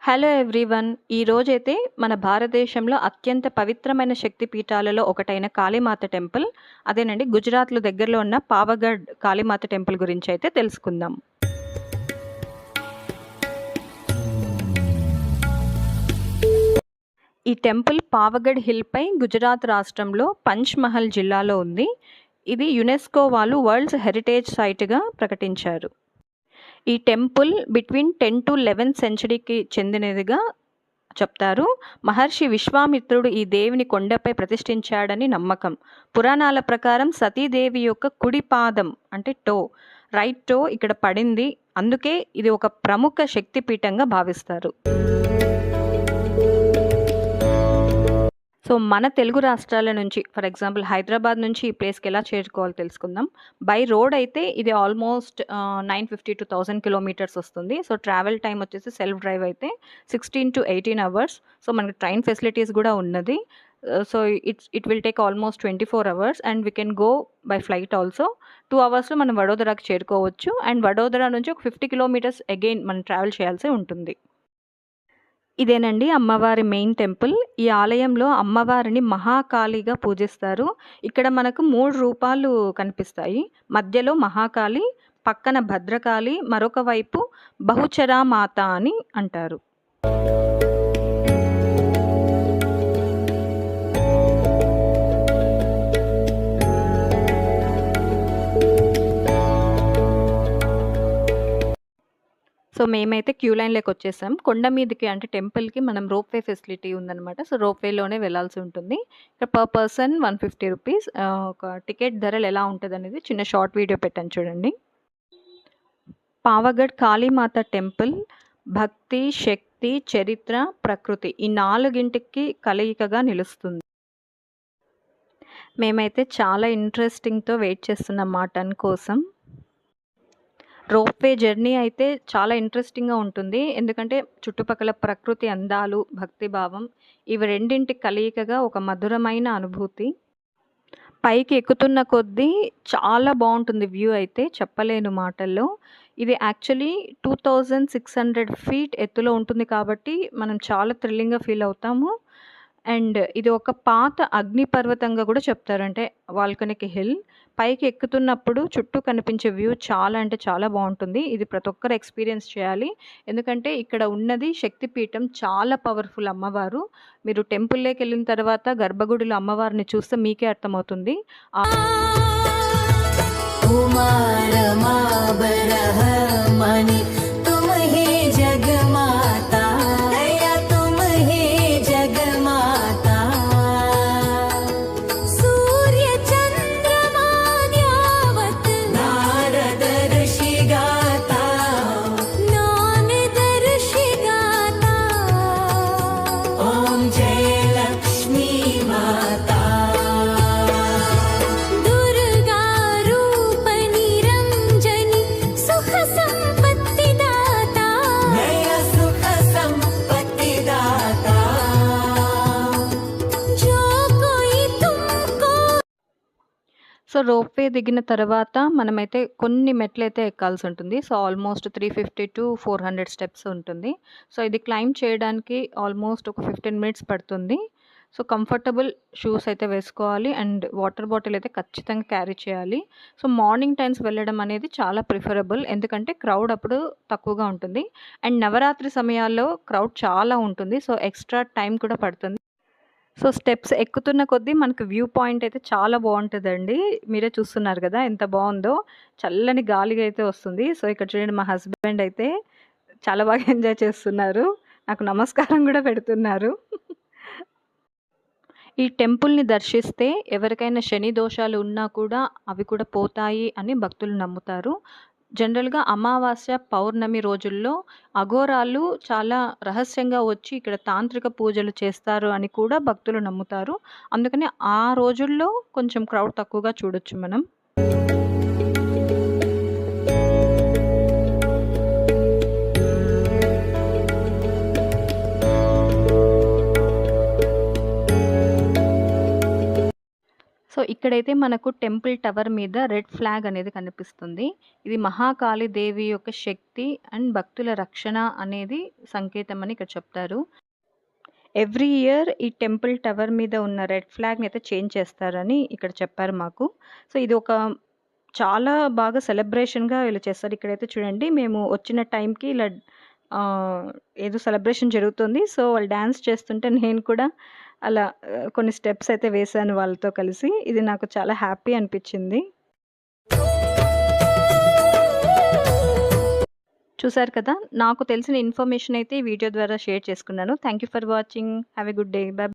Hello everyone. ఈరోజైతే మన భారతదేశంలో అత్యంత పవిత్రమైన శక్తి పీఠాలలో ఒకటైన కాళీమాత టెంపుల్, అదేనండి గుజరాత్లో దగ్గరలో ఉన్న పావగఢ్ కాళీమాత టెంపుల్ గురించి అయితే తెలుసుకుందాం. ఈ టెంపుల్ పావగఢ్ హిల్పై గుజరాత్ రాష్ట్రంలో పంచ్మహల్ జిల్లాలో ఉంది. ఇది యునెస్కో వాళ్ళు వరల్డ్స్ హెరిటేజ్ సైట్గా ప్రకటించారు. ఈ టెంపుల్ బిట్వీన్ 10 to 11th సెంచరీకి చెందినదిగా చెప్తారు. మహర్షి విశ్వామిత్రుడు ఈ దేవిని కొండపై ప్రతిష్ఠించాడని నమ్మకం. పురాణాల ప్రకారం సతీదేవి యొక్క కుడి పాదం అంటే రైట్ టో ఇక్కడ పడింది. అందుకే ఇది ఒక ప్రముఖ శక్తిపీఠంగా భావిస్తారు. సో మన తెలుగు రాష్ట్రాల నుంచి, ఫర్ ఎగ్జాంపుల్ హైదరాబాద్ నుంచి ఈ ప్లేస్కి ఎలా చేరుకోవాలో తెలుసుకుందాం. బై రోడ్ అయితే ఇది ఆల్మోస్ట్ 950 to 1000 కిలోమీటర్స్ వస్తుంది. సో ట్రావెల్ టైం వచ్చేసి సెల్ఫ్ డ్రైవ్ అయితే 16 to 18 అవర్స్. సో మనకి ట్రైన్ ఫెసిలిటీస్ కూడా ఉన్నది. So it will take almost 24 hours and we can go by flight also. 2 అవర్స్లో మనం వడోదరాకి చేరుకోవచ్చు. అండ్ వడోదరా నుంచి ఒక 50 కిలోమీటర్స్ అగైన్ మనం ట్రావెల్ చేయాల్సి ఉంటుంది. ఇదేనండి అమ్మవారి మెయిన్ టెంపుల్. ఈ ఆలయంలో అమ్మవారిని మహాకాళిగా పూజిస్తారు. ఇక్కడ మనకు 3 రూపాలు కనిపిస్తాయి. మధ్యలో మహాకాళి, పక్కన భద్రకాళి, మరొక వైపు బహుచరా మాత అని అంటారు. సో మేమైతే క్యూ లైన్లోకి వచ్చేసాం. కొండ మీదకి అంటే టెంపుల్కి మనం రోప్వే ఫెసిలిటీ ఉందన్నమాట. సో రోప్వేలోనే వెళ్ళాల్సి ఉంటుంది. ఇక్కడ పర్ పర్సన్ 150 రూపీస్. ఒక టికెట్ ధరలు ఎలా ఉంటుంది అనేది చిన్న షార్ట్ వీడియో పెట్టాను చూడండి. పావగఢ్ కాళీమాత టెంపుల్ భక్తి, శక్తి, చరిత్ర, ప్రకృతి ఈ 4ంటికి కలయికగా నిలుస్తుంది. మేమైతే చాలా ఇంట్రెస్టింగ్తో వెయిట్ చేస్తున్నాం మా టర్న్ కోసం. రోప్వే జర్నీ అయితే చాలా ఇంట్రెస్టింగ్గా ఉంటుంది. ఎందుకంటే చుట్టుపక్కల ప్రకృతి అందాలు, భక్తిభావం ఇవి రెండింటి కలయికగా ఒక మధురమైన అనుభూతి. పైకి ఎక్కుతున్న కొద్దీ చాలా బాగుంటుంది వ్యూ అయితే చెప్పలేను మాటల్లో. ఇది యాక్చువల్లీ 2600 ఫీట్ ఎత్తులో ఉంటుంది కాబట్టి మనం చాలా థ్రిల్లింగ్గా ఫీల్ అవుతాము. అండ్ ఇది ఒక పాత అగ్నిపర్వతంగా కూడా చెప్తారు. అంటే వాల్కనిక్ హిల్. పైకి ఎక్కుతున్నప్పుడు చుట్టూ కనిపించే వ్యూ చాలా అంటే చాలా బాగుంటుంది. ఇది ప్రతి ఒక్కరు ఎక్స్పీరియన్స్ చేయాలి. ఎందుకంటే ఇక్కడ ఉన్నది శక్తిపీఠం, చాలా పవర్ఫుల్ అమ్మవారు. మీరు టెంపుల్లోకి వెళ్ళిన తర్వాత గర్భగుడిలో అమ్మవారిని చూస్తే మీకే అర్థమవుతుంది. సో రోప్వే దిగిన తర్వాత మనమైతే కొన్ని మెట్లయితే ఎక్కాల్సి ఉంటుంది. సో ఆల్మోస్ట్ 350 to 400 స్టెప్స్ ఉంటుంది. సో ఇది క్లైంబ్ చేయడానికి ఆల్మోస్ట్ ఒక 15 మినిట్స్ పడుతుంది. సో కంఫర్టబుల్ షూస్ అయితే వేసుకోవాలి అండ్ వాటర్ బాటిల్ అయితే ఖచ్చితంగా క్యారీ చేయాలి. సో మార్నింగ్ టైమ్స్ వెళ్ళడం అనేది చాలా ప్రిఫరబుల్. ఎందుకంటే క్రౌడ్ అప్పుడు తక్కువగా ఉంటుంది. అండ్ నవరాత్రి సమయాల్లో క్రౌడ్ చాలా ఉంటుంది. సో ఎక్స్ట్రా టైం కూడా పడుతుంది. సో స్టెప్స్ ఎక్కుతున్న కొద్దీ మనకు వ్యూ పాయింట్ అయితే చాలా బాగుంటుందండి. మీరే చూస్తున్నారు కదా ఎంత బాగుందో. చల్లని గాలిగా అయితే వస్తుంది. సో ఇక్కడ చూడండి మా హస్బెండ్ అయితే చాలా బాగా ఎంజాయ్ చేస్తున్నారు. నాకు నమస్కారం కూడా పెడుతున్నారు. ఈ టెంపుల్ని దర్శిస్తే ఎవరికైనా శని దోషాలు ఉన్నా కూడా అవి కూడా పోతాయి అని భక్తులు నమ్ముతారు. జనరల్గా అమావాస్య, పౌర్ణమి రోజుల్లో అఘోరాలు చాలా రహస్యంగా వచ్చి ఇక్కడ తాంత్రిక పూజలు చేస్తారు అని కూడా భక్తులు నమ్ముతారు. అందుకని ఆ రోజుల్లో కొంచెం క్రౌడ్ తక్కువగా చూడొచ్చు మనం. సో ఇక్కడైతే మనకు టెంపుల్ టవర్ మీద రెడ్ ఫ్లాగ్ అనేది కనిపిస్తుంది. ఇది మహాకాళి దేవి యొక్క శక్తి అండ్ భక్తుల రక్షణ అనేది సంకేతం అని ఇక్కడ చెప్తారు. ఎవ్రీ ఇయర్ ఈ టెంపుల్ టవర్ మీద ఉన్న రెడ్ ఫ్లాగ్‌ని అయితే చేంజ్ చేస్తారని ఇక్కడ చెప్పారు మాకు. సో, ఇది ఒక చాలా బాగా సెలబ్రేషన్‌గా వీళ్ళు చేస్తారు. ఇక్కడైతే చూడండి మేము వచ్చిన టైంకి ఇలా ఏదో సెలబ్రేషన్ జరుగుతుంది. సో, వాళ్ళు డాన్స్ చేస్తుంటే నేను కూడా అలా కొన్ని స్టెప్స్ అయితే వేశాను వాళ్ళతో కలిసి. ఇది నాకు చాలా హ్యాపీ అనిపిచ్చింది. చూసారు కదా! నాకు తెలిసిన ఇన్ఫర్మేషన్ అయితే ఈ వీడియో ద్వారా షేర్ చేసుకున్నాను. Thank you for watching. Have a good day. By.